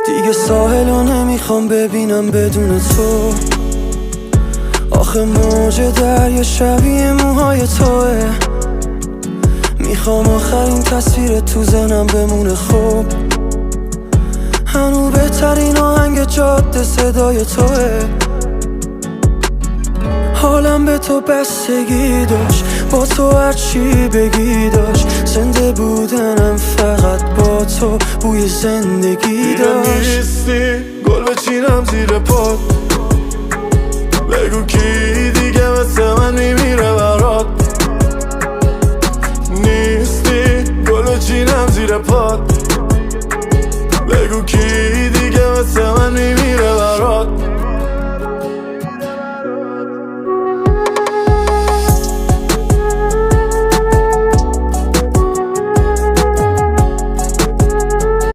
دیگه ساحلو نمیخوام ببینم بدون تو. آخه موج دریا شبیه موهای توه. میخوام آخرین تصویر تو ذهنم بمونه خوب. هنو بهترین آهنگ جاده صدای توه. حالم به تو بستگی داشت، با تو هرچی بگی داشت. زنده بودنم فقط با تو بوی زندگی داشت. نیستی گل بچینم زیر پات، بگو کی دیگه مثل من میمیره برات. نیستی گل بچینم زیر پات، بگو کی